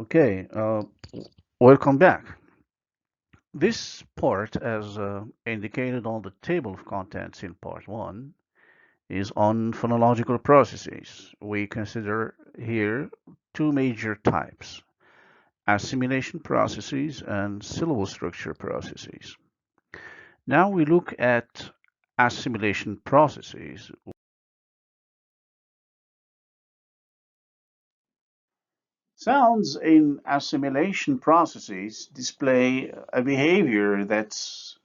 Okay, welcome back. This part, as indicated on the table of contents in part one, is on phonological processes. We consider here two major types, assimilation processes and syllable structure processes. Now we look at assimilation processes. Sounds in assimilation processes display a behavior that's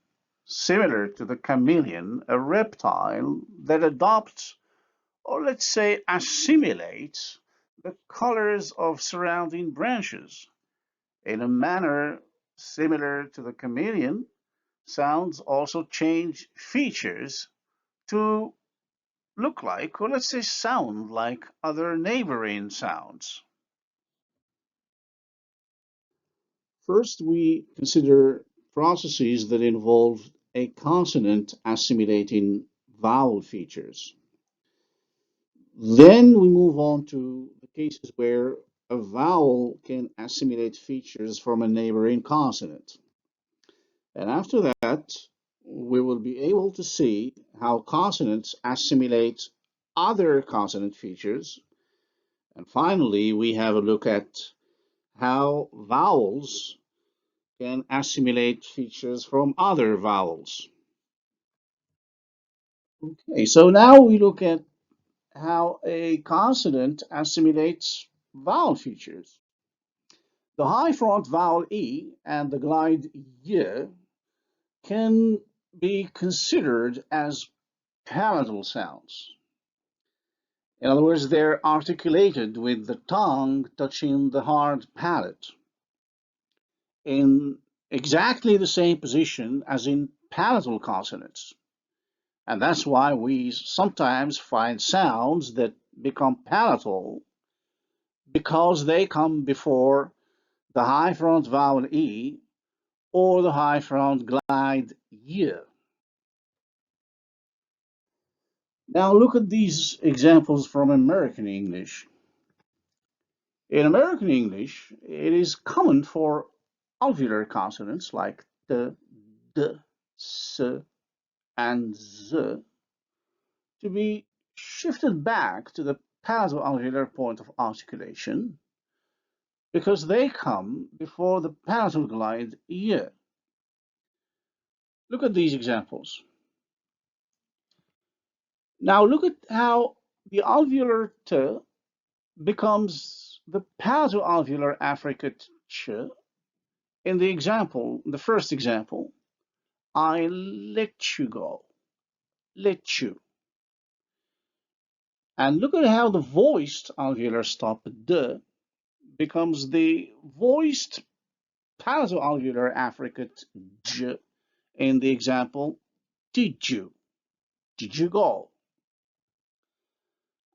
similar to the chameleon, a reptile that adopts, or let's say assimilates, the colors of surrounding branches. In a manner similar to the chameleon, sounds also change features to look like, or let's say sound like, other neighboring sounds. First, we consider processes that involve a consonant assimilating vowel features. Then we move on to the cases where a vowel can assimilate features from a neighboring consonant. And after that, we will be able to see how consonants assimilate other consonant features. And finally, we have a look at how vowels can assimilate features from other vowels. Okay, so now we look at how a consonant assimilates vowel features. The high front vowel E and the glide Y can be considered as palatal sounds. In other words, they're articulated with the tongue touching the hard palate in exactly the same position as in palatal consonants. And that's why we sometimes find sounds that become palatal because they come before the high front vowel E or the high front glide Y. Now look at these examples from American English. In American English, it is common for alveolar consonants like the, d, s, and z to be shifted back to the palatal-alveolar point of articulation because they come before the palatal glide y. Look at these examples. Now look at how the alveolar t becomes the palatal-alveolar affricate ch in the example, the first example. I let you go, let you. And look at how the voiced alveolar stop d becomes the voiced palatal alveolar affricate j in the example, did you? Did you go?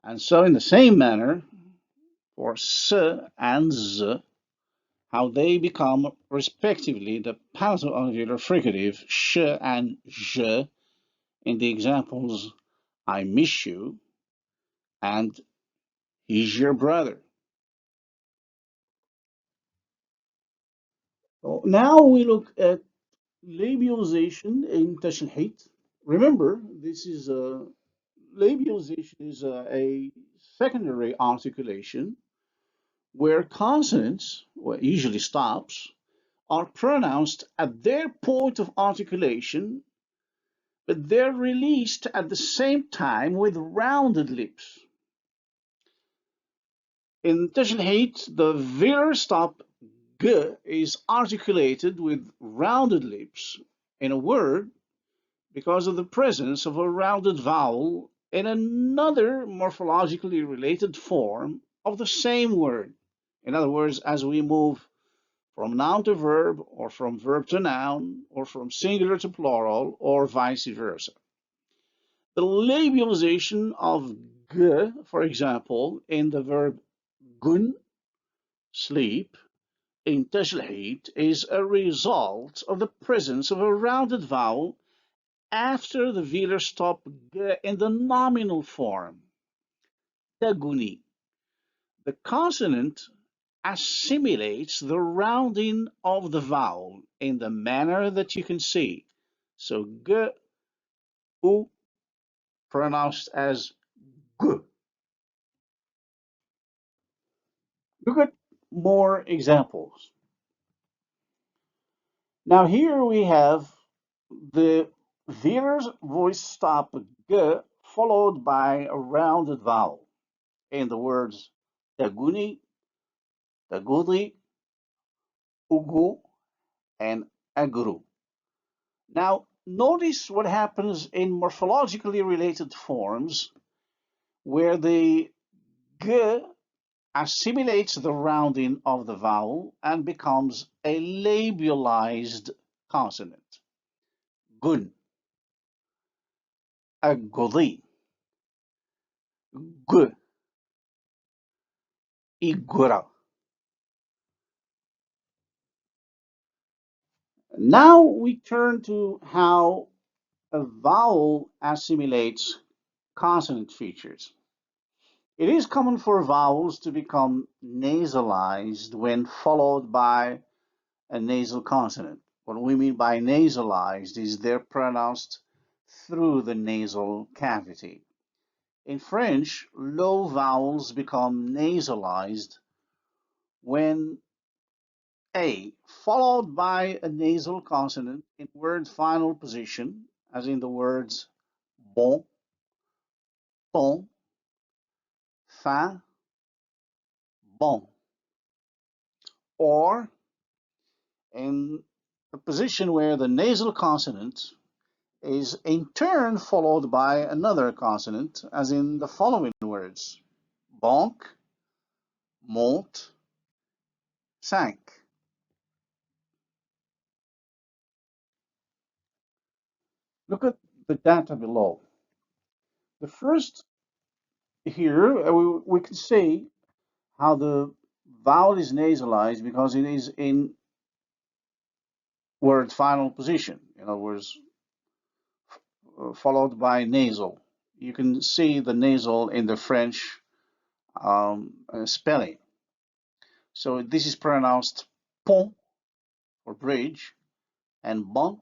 And so in the same manner, for s and z, how they become respectively the palatal alveolar fricative sh and j in the examples, I miss you and he's your brother. So now we look at labialization in Tashlhit. Remember, this is a labialization is a secondary articulation where consonants, or usually stops, are pronounced at their point of articulation, but they're released at the same time with rounded lips. In Tashlhit, the velar stop g is articulated with rounded lips in a word because of the presence of a rounded vowel in another morphologically related form of the same word. In other words, as we move from noun to verb, or from verb to noun, or from singular to plural, or vice versa. The labialization of g, for example, in the verb gun, sleep, in Tashlhit, is a result of the presence of a rounded vowel after the velar stop g in the nominal form, taguni. The consonant assimilates the rounding of the vowel in the manner that you can see. So g, u, pronounced as g. Look at more examples. Now here we have the Vier's voice stop g followed by a rounded vowel in the words taguni, tagudi, ugu, and aguru. Now notice what happens in morphologically related forms where the g assimilates the rounding of the vowel and becomes a labialized consonant. Gun, agudi, g, igura. Now we turn to how a vowel assimilates consonant features. It is common for vowels to become nasalized when followed by a nasal consonant. What we mean by nasalized is they're pronounced through the nasal cavity. In French, low vowels become nasalized when A followed by a nasal consonant in word final position, as in the words bon, ton, fin, bon, or in a position where the nasal consonant is in turn followed by another consonant, as in the following words banque, monte, cinq. Look at the data below. The first here, we can see how the vowel is nasalized because it is in word final position. In other words, followed by nasal. You can see the nasal in the French spelling. So this is pronounced pont for bridge, and bon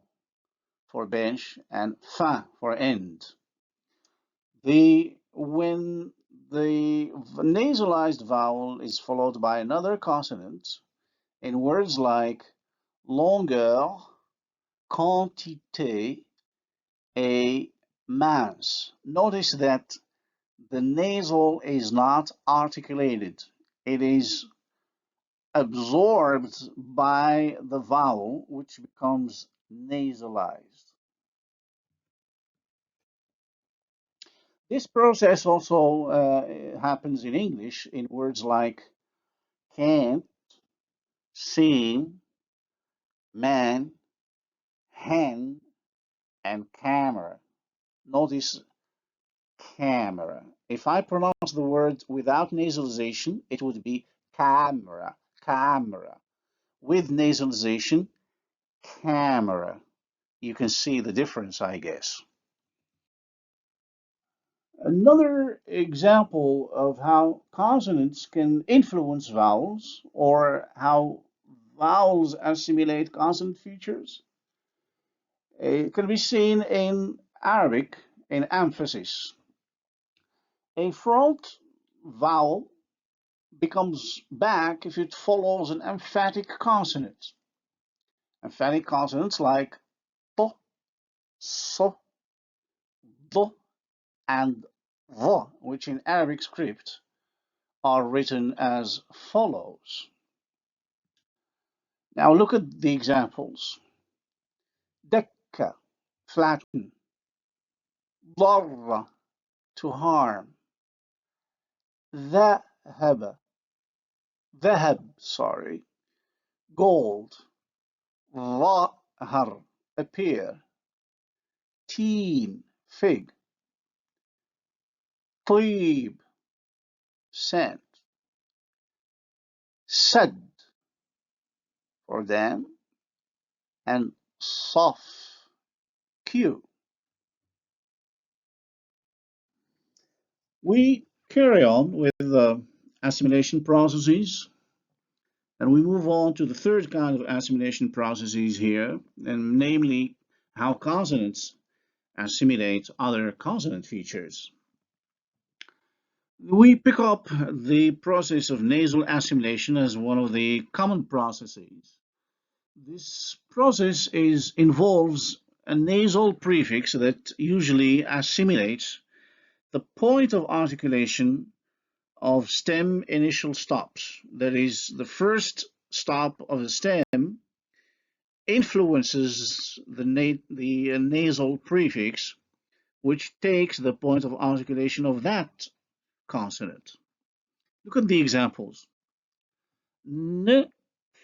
for bench, and fin for end. When the nasalized vowel is followed by another consonant in words like longueur, quantité, et mince, notice that the nasal is not articulated. It is absorbed by the vowel, which becomes nasalized. This process also happens in English in words like can't, seem, man, hen, and camera. Notice camera. If I pronounce the word without nasalization, it would be camera, camera. With nasalization, camera. You can see the difference, I guess. Another example of how consonants can influence vowels or how vowels assimilate consonant features, it can be seen in Arabic in emphasis. A front vowel becomes back if it follows an emphatic consonant. Emphatic consonants like to, so, do, and the, which in Arabic script are written as follows. Now look at the examples. Dekka, flatten. Darra, to harm. Dhahaba, dhahab, sorry. Gold. Dhahar, appear. Teen, fig. طيب, scent. Sad, for them. And Saf, Q. We carry on with assimilation processes. And we move on to the third kind of assimilation processes here, and namely how consonants assimilate other consonant features. We pick up the process of nasal assimilation as one of the common processes. This process involves a nasal prefix that usually assimilates the point of articulation of stem initial stops. That is, the first stop of the stem influences the nasal prefix, which takes the point of articulation of that consonant. Look at the examples. N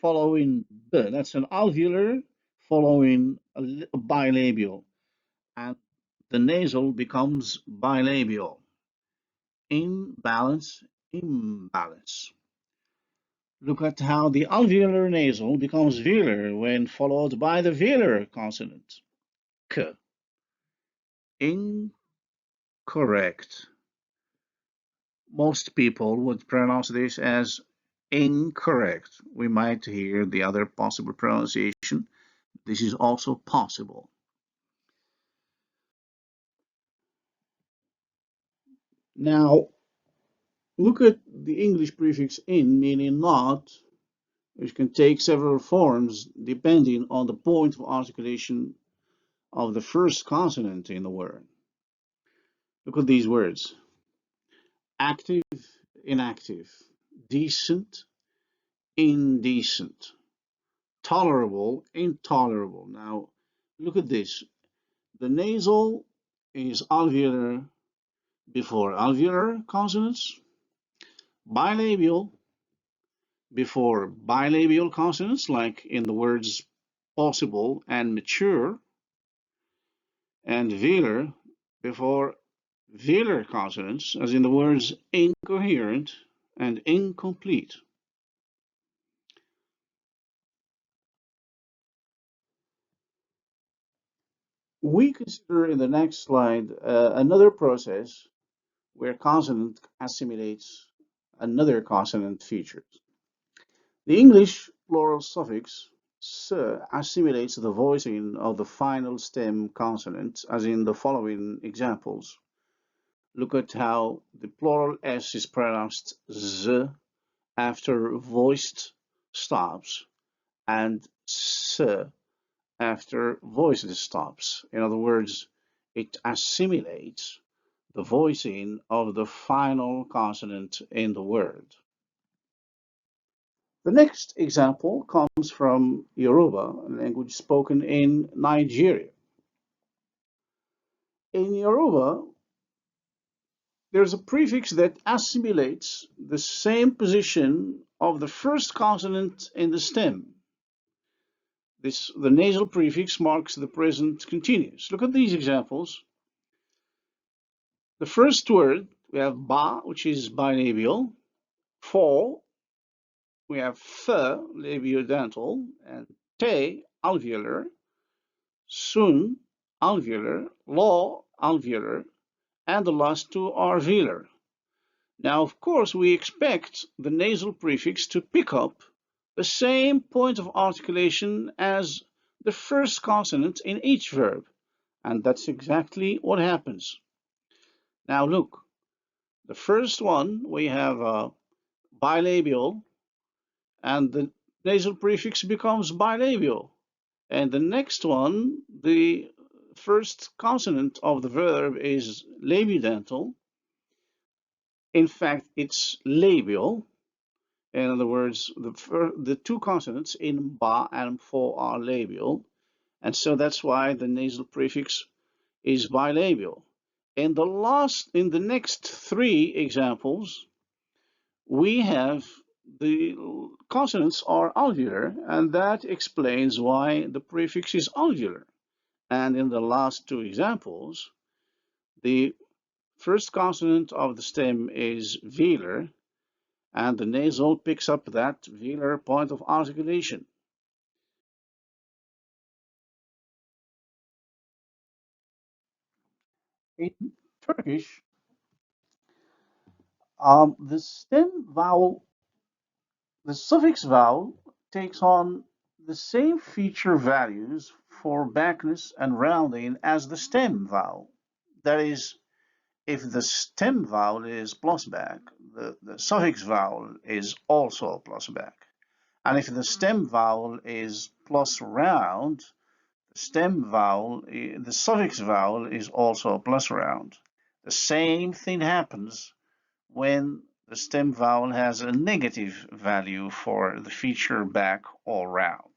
following B, that's an alveolar following a bilabial, and the nasal becomes bilabial. Imbalance, imbalance. Look at how the alveolar nasal becomes velar when followed by the velar consonant, K. Incorrect. Most people would pronounce this as incorrect. We might hear the other possible pronunciation. This is also possible. Now, look at the English prefix in, meaning not, which can take several forms depending on the point of articulation of the first consonant in the word. Look at these words: active, inactive, decent, indecent, tolerable, intolerable. Now, look at this. The nasal is alveolar before alveolar consonants, bilabial before bilabial consonants, like in the words possible and mature, and velar before velar consonants, as in the words incoherent and incomplete. We consider in the next slide another process where consonant assimilates another consonant feature. The English plural suffix "s" assimilates the voicing of the final stem consonant, as in the following examples. Look at how the plural S is pronounced Z after voiced stops and S after voiced stops. In other words, it assimilates the voicing of the final consonant in the word. The next example comes from Yoruba, a language spoken in Nigeria. In Yoruba, there's a prefix that assimilates the same position of the first consonant in the stem. The nasal prefix marks the present continuous. Look at these examples. The first word, we have ba, which is bilabial. For, we have th, labiodental, and te, alveolar. Sun, alveolar. Law, alveolar. And the last two are velar. Now, of course, we expect the nasal prefix to pick up the same point of articulation as the first consonant in each verb. And that's exactly what happens. Now, look, the first one, we have a bilabial, and the nasal prefix becomes bilabial. And the next one, the first consonant of the verb is labiodental. In fact, it's labial. In other words, the two consonants in ba and fo are labial, and so that's why the nasal prefix is bilabial. In the next three examples, we have the consonants are alveolar, and that explains why the prefix is alveolar. And in the last two examples, the first consonant of the stem is velar, and the nasal picks up that velar point of articulation. In Turkish, the stem vowel, The suffix vowel takes on the same feature values for backness and rounding as the stem vowel. That is, if the stem vowel is plus back, the suffix vowel is also plus back. And if the stem vowel is plus round, the suffix vowel is also plus round. The same thing happens when the stem vowel has a negative value for the feature back or round.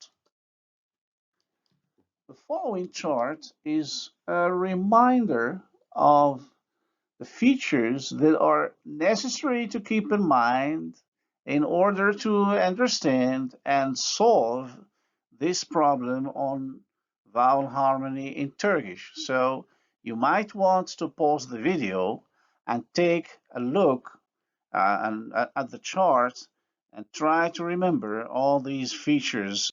The following chart is a reminder of the features that are necessary to keep in mind in order to understand and solve this problem on vowel harmony in Turkish. So you might want to pause the video and take a look at the chart and try to remember all these features.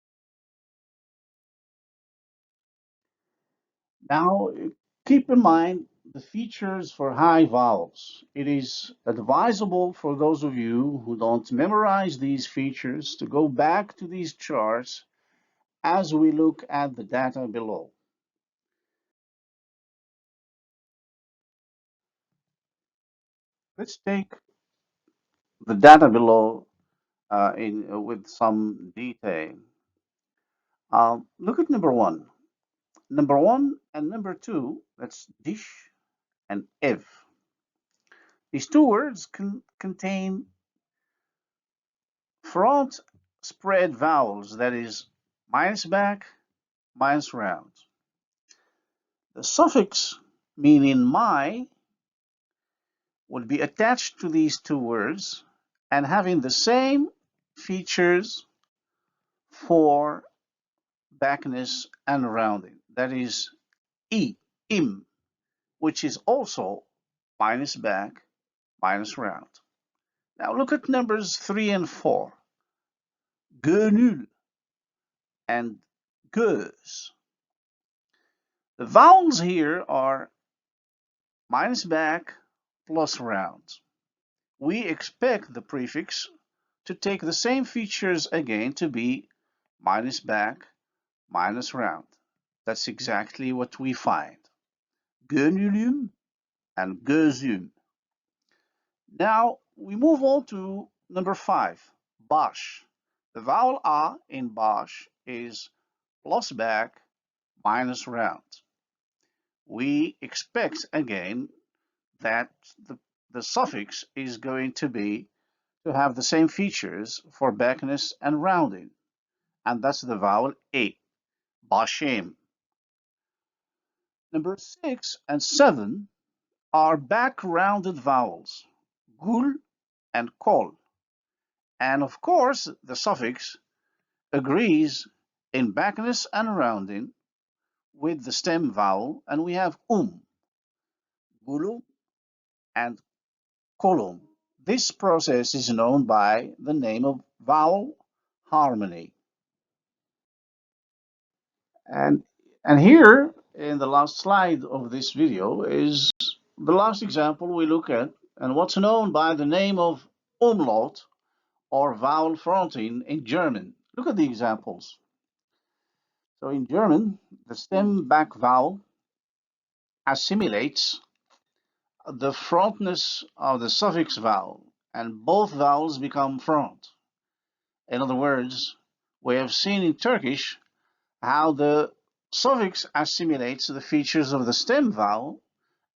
Now, keep in mind the features for high vowels. It is advisable for those of you who don't memorize these features to go back to these charts as we look at the data below. Let's take the data below with some detail. Look at number one. Number one and number two, that's dish and ev. These two words contain front spread vowels, that is, minus back, minus round. The suffix meaning my would be attached to these two words and having the same features for backness and rounding. That is im, which is also minus back, minus round. Now look at numbers 3 and 4. Gönül and göz. The vowels here are minus back plus round. We expect the prefix to take the same features again to be minus back, minus round. That's exactly what we find. Gönülüm and gözüm. Now we move on to number 5, baş. The vowel a in baş is plus back, minus round. We expect again that the suffix is going to have the same features for backness and rounding, and that's the vowel a, başım. Number 6 and 7 are back rounded vowels, gul and kol, and of course the suffix agrees in backness and rounding with the stem vowel, and we have gulum and kolum. This process is known by the name of vowel harmony. And, and here in the last slide of this video is the last example we look at and what's known by the name of Umlaut or vowel fronting in German. Look at the examples. So in German, the stem back vowel assimilates the frontness of the suffix vowel and both vowels become front. In other words, we have seen in Turkish how the suffix assimilates the features of the stem vowel.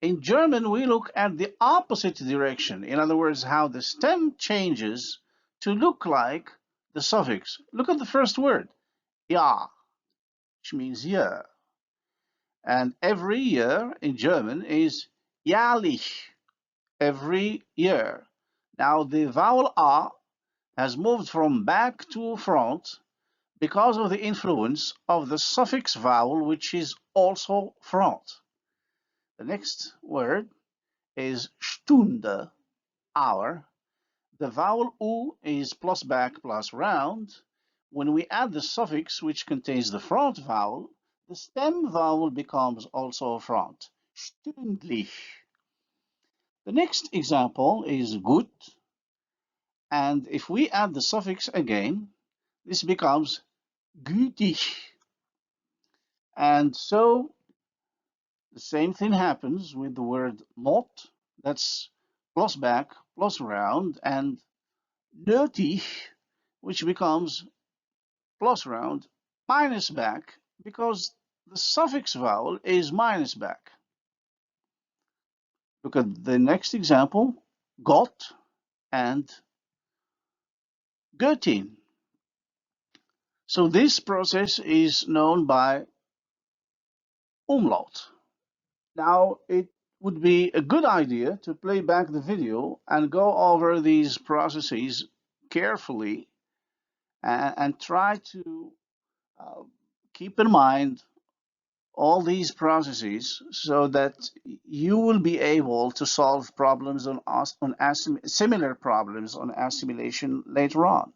In German, we look at the opposite direction. In other words, how the stem changes to look like the suffix. Look at the first word, ja, which means year. And every year in German is jährlich, every year. Now the vowel a has moved from back to front because of the influence of the suffix vowel, which is also front. The next word is Stunde, hour. The vowel u is plus back plus round. When we add the suffix which contains the front vowel, the stem vowel becomes also front. Stündlich. The next example is gut, And if we add the suffix again, this becomes gütig. And so the same thing happens with the word mot, that's plus back, plus round, and nötig, which becomes plus round, minus back, because the suffix vowel is minus back. Look at the next example, got and göttin. So this process is known by umlaut. Now, it would be a good idea to play back the video and go over these processes carefully and try to uh, keep in mind all these processes so that you will be able to solve problems on similar problems on assimilation later on.